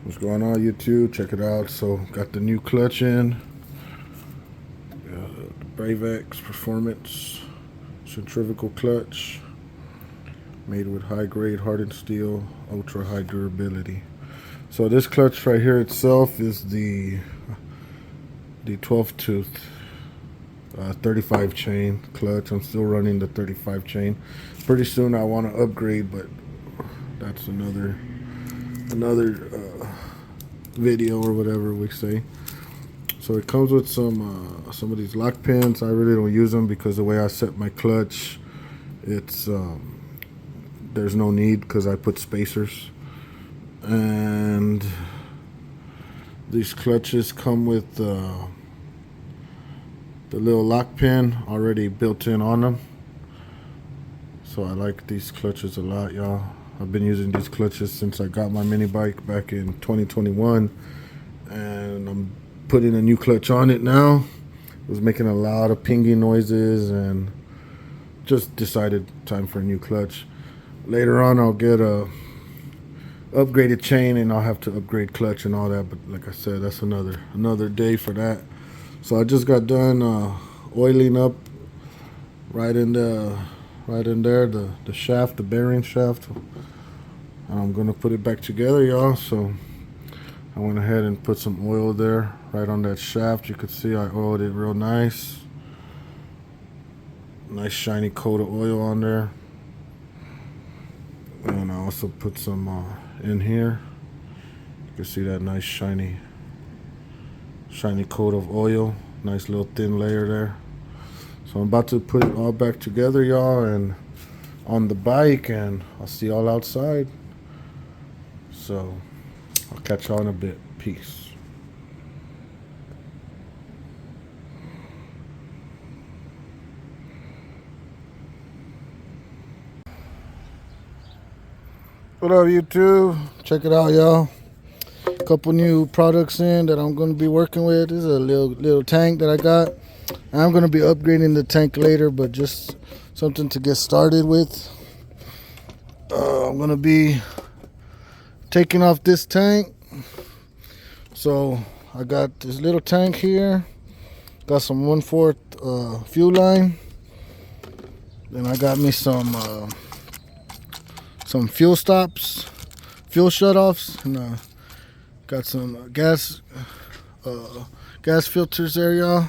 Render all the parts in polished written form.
What's going on, YouTube? Check it out. So got the new clutch in, the Bravex Performance centrifugal clutch, made with high grade hardened steel, ultra high durability. So this clutch right here itself is the 12 tooth 35 chain clutch. I'm still running the 35 chain. Pretty soon I want to upgrade, but that's another video or whatever we say. So it comes with some of these lock pins. I really don't use them because the way I set my clutch, it's there's no need because I put spacers. And these clutches come with the little lock pin already built in on them. So I like these clutches a lot, y'all. I've been using these clutches since I got my mini bike back in 2021, and I'm putting a new clutch on it now. It was making a lot of pinging noises and just decided time for a new clutch. Later on I'll get a upgraded chain and I'll have to upgrade clutch and all that, but like I said, that's another day for that. So I just got done oiling up right in there the shaft, the bearing shaft. I'm gonna put it back together, y'all. So I went ahead and put some oil there right on that shaft. You could see I oiled it real nice shiny coat of oil on there. And I also put some in here. You can see that nice shiny coat of oil, nice little thin layer there. So I'm about to put it all back together, y'all, and on the bike, and I'll see y'all outside. So I'll catch y'all in a bit. Peace. What up, YouTube? Check it out, y'all. Couple new products in that I'm going to be working with. This is a little tank that I got. I'm going to be upgrading the tank later, but just something to get started with. I'm going to be taking off this tank. So I got this little tank here. Got some 1/4 fuel line. Then I got me some fuel stops, fuel shutoffs, and got some gas filters there, y'all.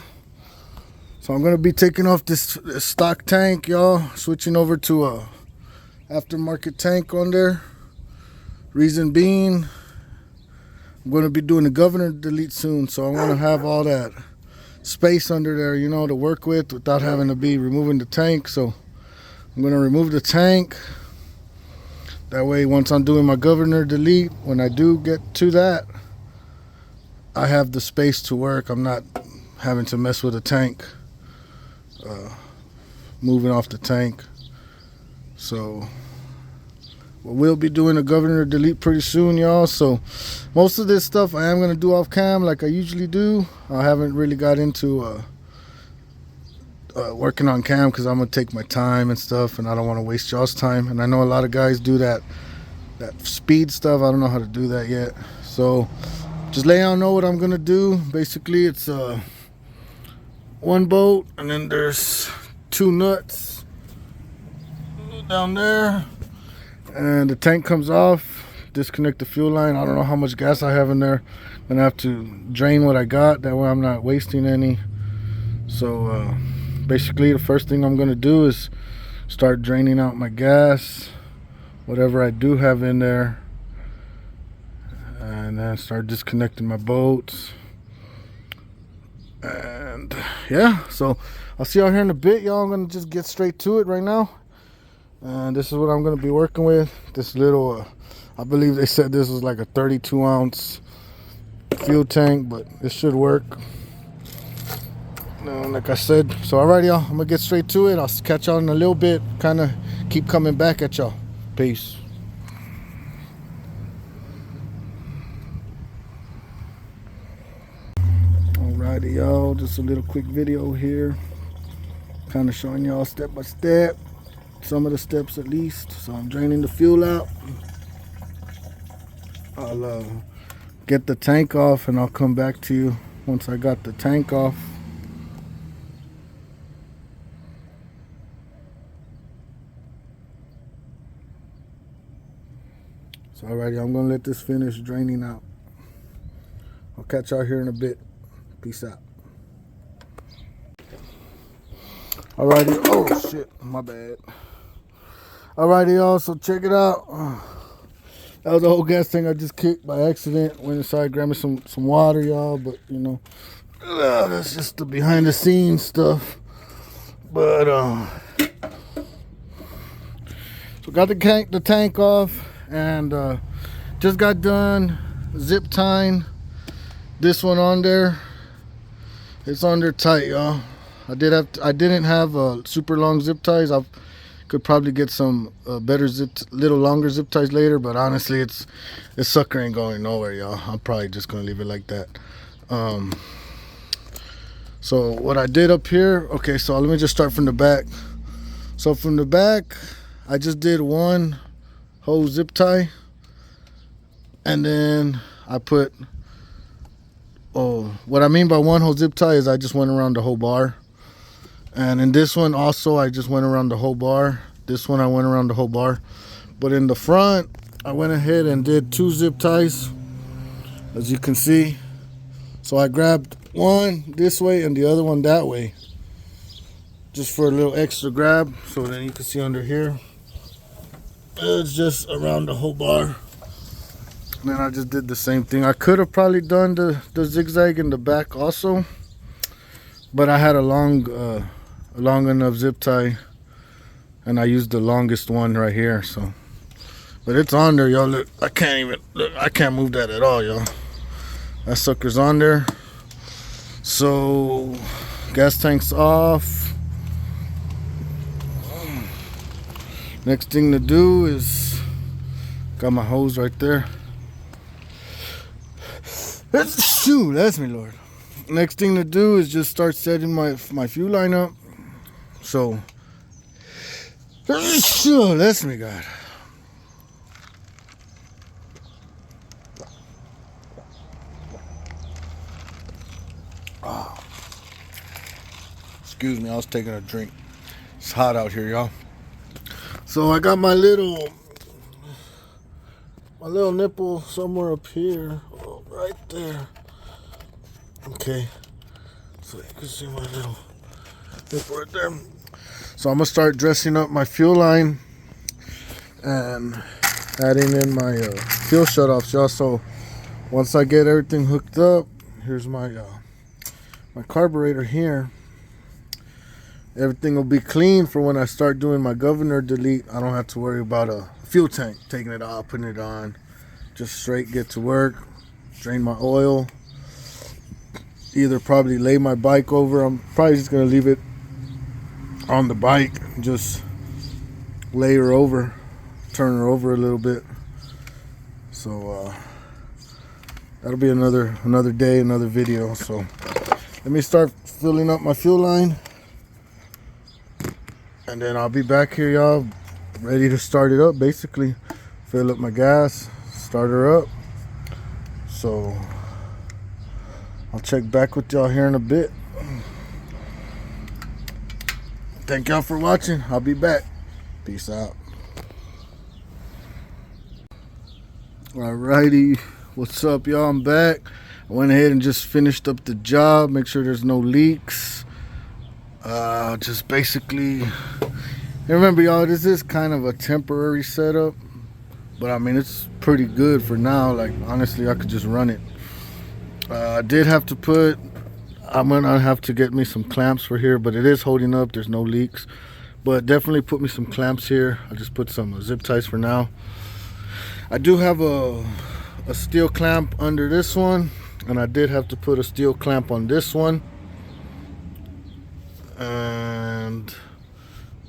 So I'm gonna be taking off this stock tank, y'all, switching over to a aftermarket tank on there. Reason being, I'm gonna be doing a governor delete soon, so I want to have all that space under there, you know, to work with without having to be removing the tank. So I'm gonna remove the tank. That way, once I'm doing my governor delete, when I do get to that, I have the space to work. I'm not having to mess with a tank, moving off the tank. So we'll be doing a governor delete pretty soon, y'all. So most of this stuff I am going to do off cam like I usually do. I haven't really got into working on cam because I'm gonna take my time and stuff, and I don't want to waste y'all's time. And I know a lot of guys do that speed stuff. I don't know how to do that yet. So just let y'all know what I'm gonna do. Basically, it's one bolt, and then there's 2 nuts down there, and the tank comes off. Disconnect the fuel line. I don't know how much gas I have in there. I'm gonna have to drain what I got. That way I'm not wasting any. So basically, the first thing I'm gonna do is start draining out my gas, whatever I do have in there, and then start disconnecting my bolts. And yeah, so I'll see y'all here in a bit, y'all. I'm gonna just get straight to it right now, and this is what I'm gonna be working with. This little I believe they said this was like a 32-ounce fuel tank, but it should work. Like I said, so alright, y'all, I'm gonna get straight to it. I'll catch y'all in a little bit. Kind of keep coming back at y'all. Peace. Alrighty, y'all, just a little quick video here, kind of showing y'all step by step, some of the steps at least. So I'm draining the fuel out. I'll get the tank off, and I'll come back to you once I got the tank off. So alrighty, I'm gonna let this finish draining out. I'll catch y'all here in a bit. Peace out. Alrighty, oh shit, my bad. Alrighty, y'all, so check it out. That was the whole gas tank I just kicked by accident. Went inside, grabbed me some water, y'all, but you know, that's just the behind the scenes stuff. But so got the tank off, and just got done zip tying this one on there. It's on there tight, y'all. I didn't have super long zip ties. I could probably get some better little longer zip ties later, but honestly, this sucker ain't going nowhere, y'all. I'm probably just gonna leave it like that. So what I did up here, okay, so let me just start from the back. So from the back, I just did one whole zip tie, and then I put, what I mean by one whole zip tie is I just went around the whole bar. And in this one also, I just went around the whole bar. This one I went around the whole bar. But in the front, I went ahead and did 2 zip ties, as you can see. So I grabbed one this way and the other one that way, just for a little extra grab. So then you can see under here, it's just around the whole bar. And then I just did the same thing. I could have probably done the zigzag in the back also, but I had a long enough zip tie, and I used the longest one right here. So, but it's on there, y'all. Look, I can't move that at all, y'all. That sucker's on there. So gas tank's off. Next thing to do is, got my hose right there. Shoot, that's me, Lord. Next thing to do is just start setting my fuel line up. So, bless me, God. Oh. Excuse me, I was taking a drink. It's hot out here, y'all. So I got my little nipple somewhere up here, right there. Okay, so you can see my little nipple right there. So I'm gonna start dressing up my fuel line and adding in my fuel shutoffs, y'all. So once I get everything hooked up, here's my carburetor here. Everything will be clean for when I start doing my governor delete. I don't have to worry about a fuel tank, taking it off, putting it on. Just straight get to work, drain my oil, either probably lay my bike over. I'm probably just gonna leave it on the bike, just lay her over, turn her over a little bit. So that'll be another day, another video. So let me start filling up my fuel line, and then I'll be back here, y'all, ready to start it up. Basically fill up my gas, start her up. So I'll check back with y'all here in a bit. Thank y'all for watching. I'll be back. Peace out. Alrighty, what's up, y'all? I'm back. I went ahead and just finished up the job, make sure there's no leaks. Just basically, remember, y'all, this is kind of a temporary setup, but I mean, it's pretty good for now. Like, honestly, I could just run it. I did have to put, I'm gonna have to get me some clamps for here, but it is holding up. There's no leaks, but definitely put me some clamps here. I just put some zip ties for now. I do have a steel clamp under this one, and I did have to put a steel clamp on this one. And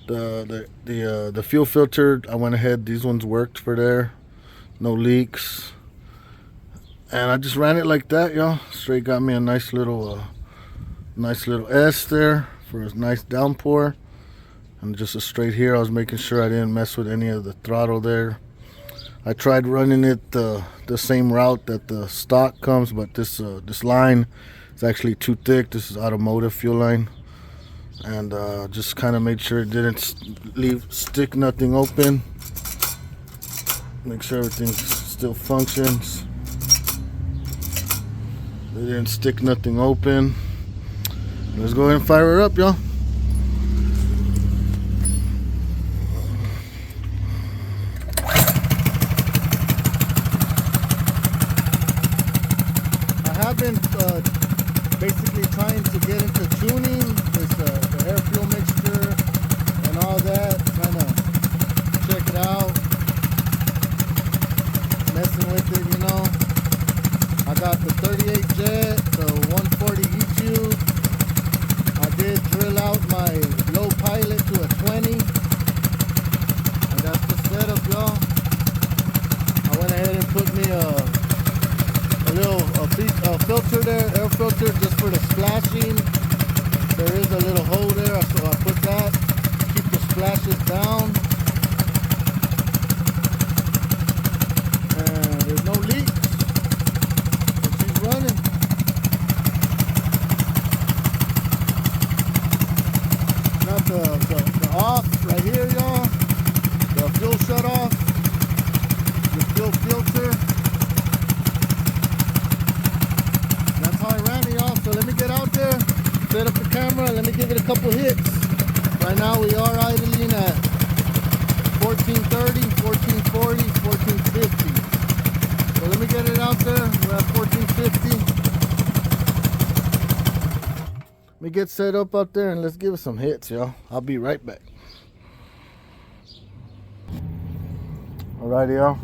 the fuel filter, I went ahead, these ones worked for there, no leaks. And I just ran it like that, y'all. Straight got me a nice little S there for a nice downpour. And just a straight here, I was making sure I didn't mess with any of the throttle there. I tried running it the same route that the stock comes, but this line is actually too thick. This is automotive fuel line, and just kind of made sure it didn't stick nothing open. Make sure everything still functions. It didn't stick nothing open. Let's go ahead and fire her up, y'all. I've been basically trying to get into tuning this the air fuel mixture and all that, trying to check it out, messing with it, you know. I got the 38 jet, the 140 EQ. I did drill out my low pilot to a 20, and that's the setup, y'all. I went ahead and put me a filter there, air filter, just for the splashing. There is a little hole there, so I put that, keep the splashes down. And there's no leaks, and she's running. Got the off right here, y'all. The fuel shut off, the fuel filter. So let me get out there, set up the camera, let me give it a couple hits. Right now we are idling at 1430, 1440, 1450. So let me get it out there, we're at 1450. Let me get set up out there and let's give it some hits, y'all. I'll be right back. Alrighty, y'all.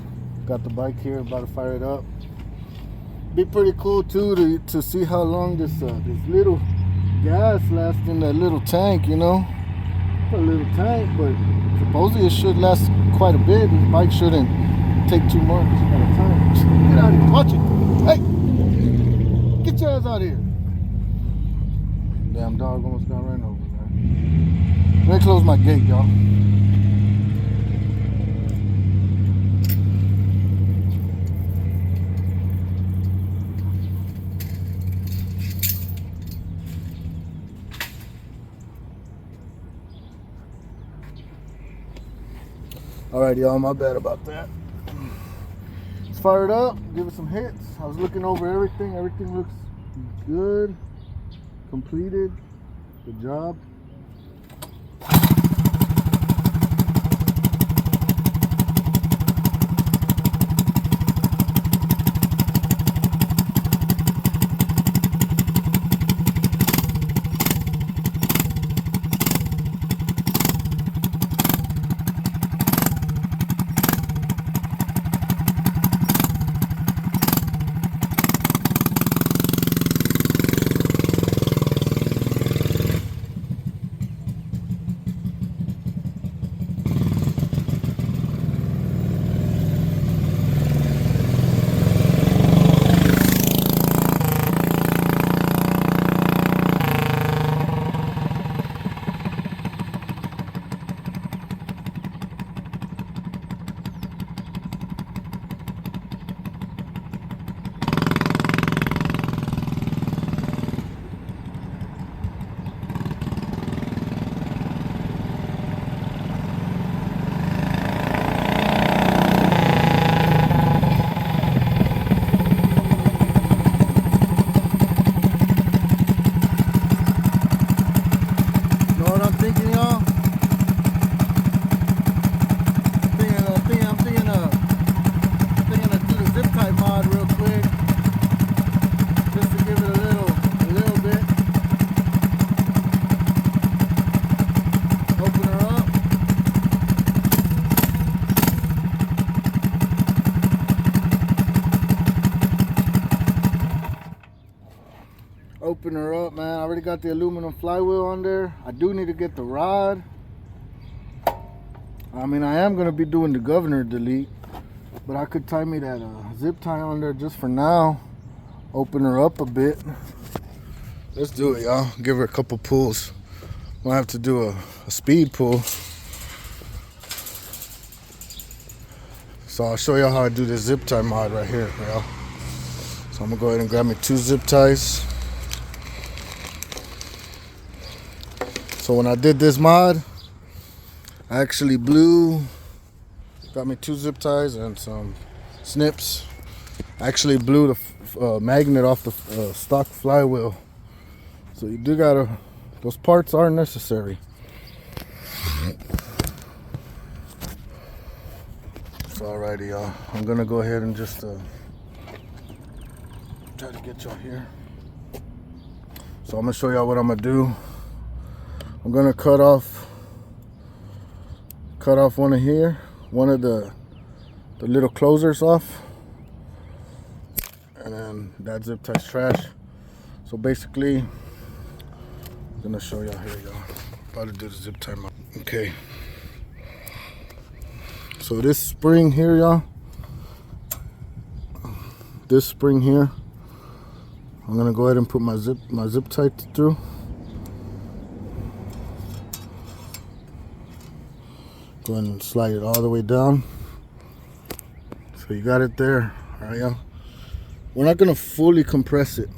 Got the bike here, about to fire it up. Be pretty cool too to see how long this little gas lasts in that little tank, you know. A little tank, but supposedly it should last quite a bit. This bike shouldn't take too much at a time. Get out of here, watch it. Hey, get your ass out of here. Damn dog almost got ran over, man. Let me close my gate, y'all. Alright, y'all, my bad about that. Let's fire it up, give it some hits. I was looking over everything. Everything looks good, completed. Good job. Open her up, man. I already got the aluminum flywheel on there. I do need to get the rod. I mean, I am going to be doing the governor delete, but I could tie me that zip tie on there just for now. Open her up a bit. Let's do it, y'all. Give her a couple pulls. We'll have to do a speed pull. So I'll show y'all how I do this zip tie mod right here, y'all. So I'm gonna go ahead and grab me 2 zip ties. So when I did this mod, I actually got me 2 zip ties and some snips. I actually blew the magnet off the stock flywheel. So you do gotta, those parts are necessary. So alrighty, y'all. I'm gonna go ahead and just try to get y'all here. So I'm gonna show y'all what I'm gonna do. I'm gonna cut off one of here, one of the little closers off, and then that zip tie's trash. So basically, I'm gonna show y'all here, y'all. About to do the zip tie mod. Okay. So this spring here, y'all. This spring here, I'm gonna go ahead and put my zip tie through. Go ahead and slide it all the way down. So you got it there, all right, y'all. We're not gonna fully compress it.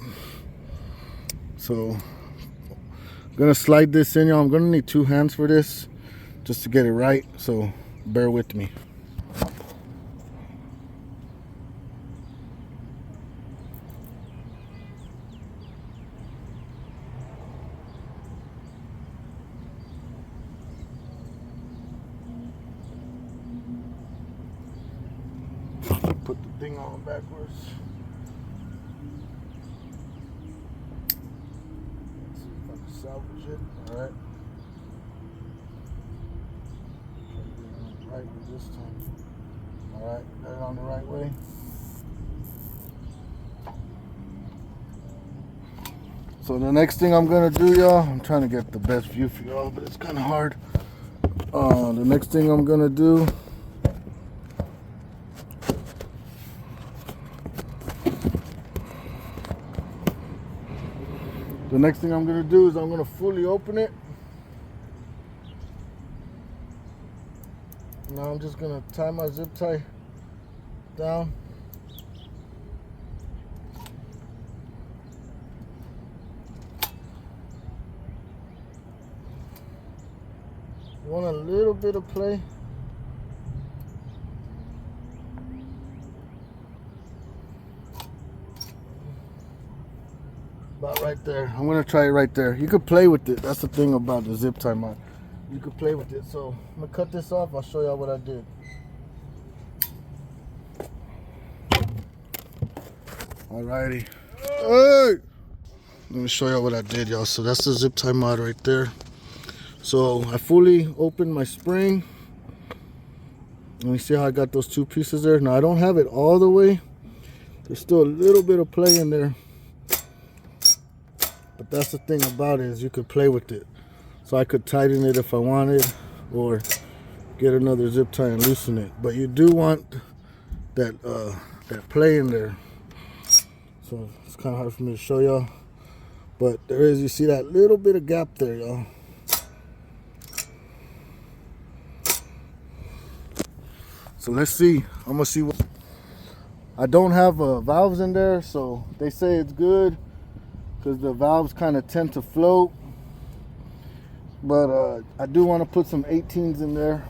So I'm gonna slide this in, y'all. I'm gonna need 2 hands for this just to get it right, so bear with me. Put the thing on backwards. Let's see if I can salvage it. Alright. Right with this time. Alright, got it on the right way. So the next thing I'm gonna do, y'all, I'm trying to get the best view for y'all, but it's kinda hard. The next thing I'm gonna do, is I'm gonna fully open it. Now I'm just gonna tie my zip tie down. You want a little bit of play. About right there. I'm gonna try it right there. You could play with it. That's the thing about the zip tie mod. You could play with it. So I'm gonna cut this off. I'll show y'all what I did. Alrighty. Hey! Let me show y'all what I did, y'all. So that's the zip tie mod right there. So I fully opened my spring. Let me see how I got those 2 pieces there. Now I don't have it all the way. There's still a little bit of play in there. But that's the thing about it, is you could play with it. So I could tighten it if I wanted, or get another zip tie and loosen it. But you do want that play in there. So it's kind of hard for me to show y'all. But there is, you see that little bit of gap there, y'all. So let's see. I'm gonna see what. I don't have valves in there, so they say it's good because the valves kind of tend to float. But I do want to put some 18s in there.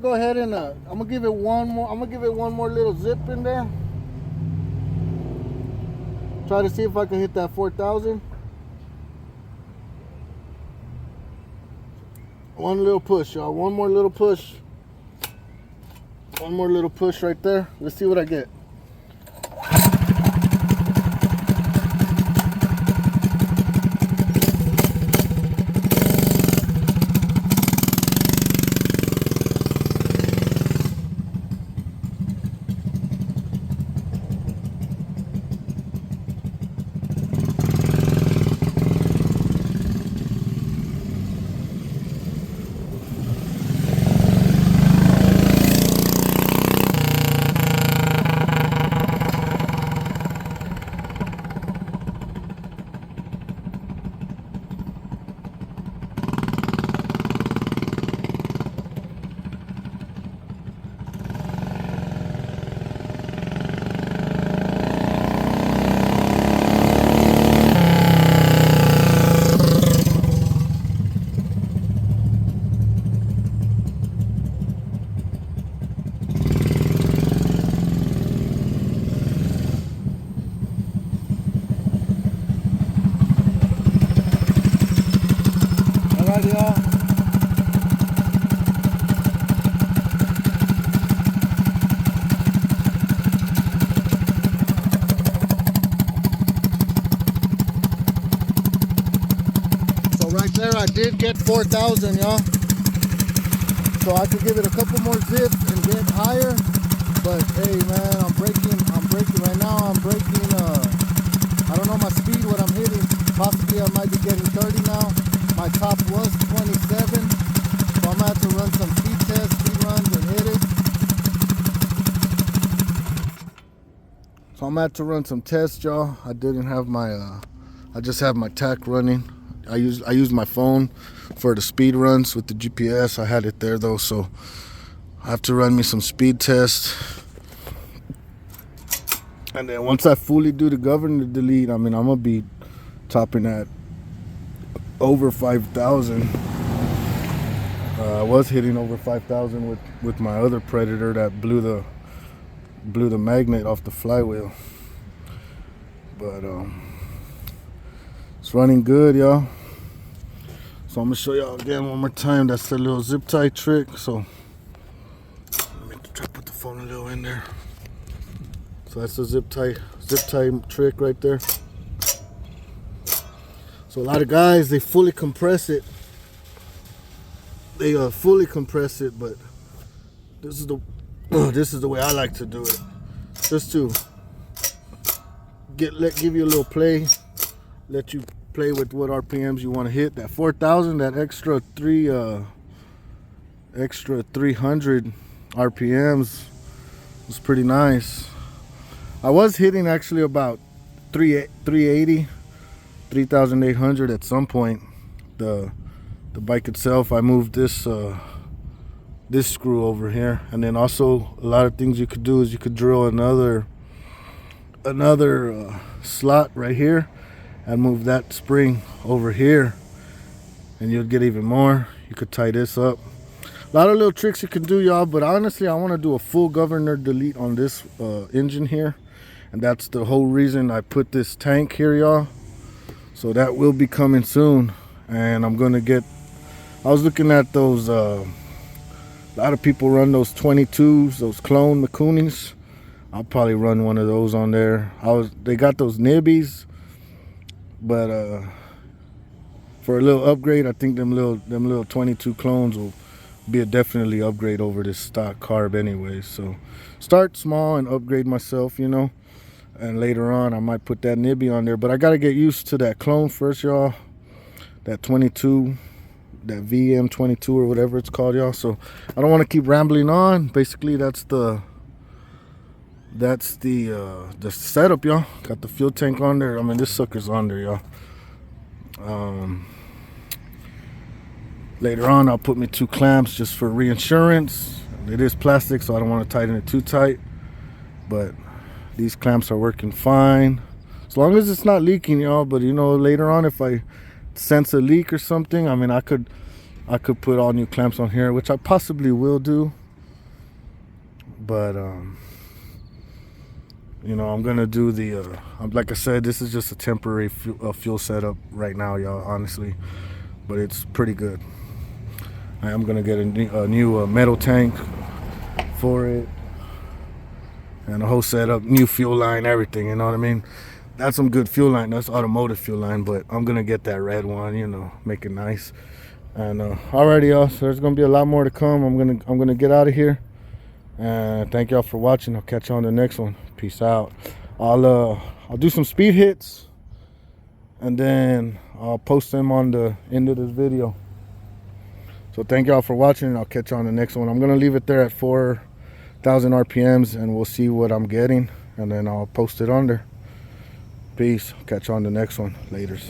gonna go ahead and I'm gonna give it one more little zip in there. Try to see if I can hit that 4,000. One little push, y'all. One more little push. One more little push right there. Let's see what I get. Y'all. So right there I did get 4,000, y'all. So I could give it a couple more zips and get higher. But hey man, I'm breaking right now. I'm breaking I don't know my speed, what I'm hitting. Possibly I might be getting 30 now. My top was 27, so I'm gonna have to run some speed tests, speed runs, and hit it. So I'm gonna have to run some tests, y'all. I didn't have my, I just have my tack running. I use my phone for the speed runs with the GPS. I had it there though, so I have to run me some speed tests. And then once I fully do the governor delete, I mean, I'm gonna be topping at over 5,000. I was hitting over 5,000 with my other Predator that blew the magnet off the flywheel. But it's running good, y'all. So I'm gonna show y'all again one more time. That's the little zip tie trick. So let me try to put the phone a little in there. So that's the zip tie trick right there. So a lot of guys, they fully compress it. They fully compress it, but this is the way I like to do it. Just to give you a little play, let you play with what RPMs you want to hit. That 4,000, that extra 300 RPMs was pretty nice. I was hitting actually about 380. 3,800 at some point. The bike itself, I moved this this screw over here, and then also a lot of things you could do is you could drill another slot right here and move that spring over here, and you'll get even more. You could tie this up. A lot of little tricks you can do, y'all, but honestly I want to do a full governor delete on this engine here, and that's the whole reason I put this tank here, y'all. So that will be coming soon, and I'm gonna get, I was looking at those, a lot of people run those 22s, those clone Makunis. I'll probably run one of those on there. They got those nibbies, but for a little upgrade, I think them little 22 clones will be a definitely upgrade over this stock carb anyway. So start small and upgrade myself, you know. And later on, I might put that nibby on there. But I got to get used to that clone first, y'all. That 22, that VM22 or whatever it's called, y'all. So I don't want to keep rambling on. Basically, that's the setup, y'all. Got the fuel tank on there. I mean, this sucker's on there, y'all. Later on, I'll put me 2 clamps just for reinsurance. It is plastic, so I don't want to tighten it too tight. But these clamps are working fine, as long as it's not leaking, y'all. But you know, later on, if I sense a leak or something, I mean, I could put all new clamps on here, which I possibly will do. But you know, I'm gonna do the like I said, this is just a temporary fuel setup right now, y'all, honestly, but it's pretty good. I am gonna get a new metal tank for it, and a whole setup, new fuel line, everything, you know what I mean? That's some good fuel line. That's automotive fuel line, but I'm gonna get that red one, you know, make it nice. And alrighty, y'all, so there's gonna be a lot more to come. I'm gonna get out of here, and thank y'all for watching. I'll catch you on the next one. Peace out. I'll do some speed hits, and then I'll post them on the end of this video. So thank y'all for watching, and I'll catch you on the next one. I'm gonna leave it there at 4,000 RPMs, and we'll see what I'm getting, and then I'll post it on there. Peace. Catch you on the next one. Laters.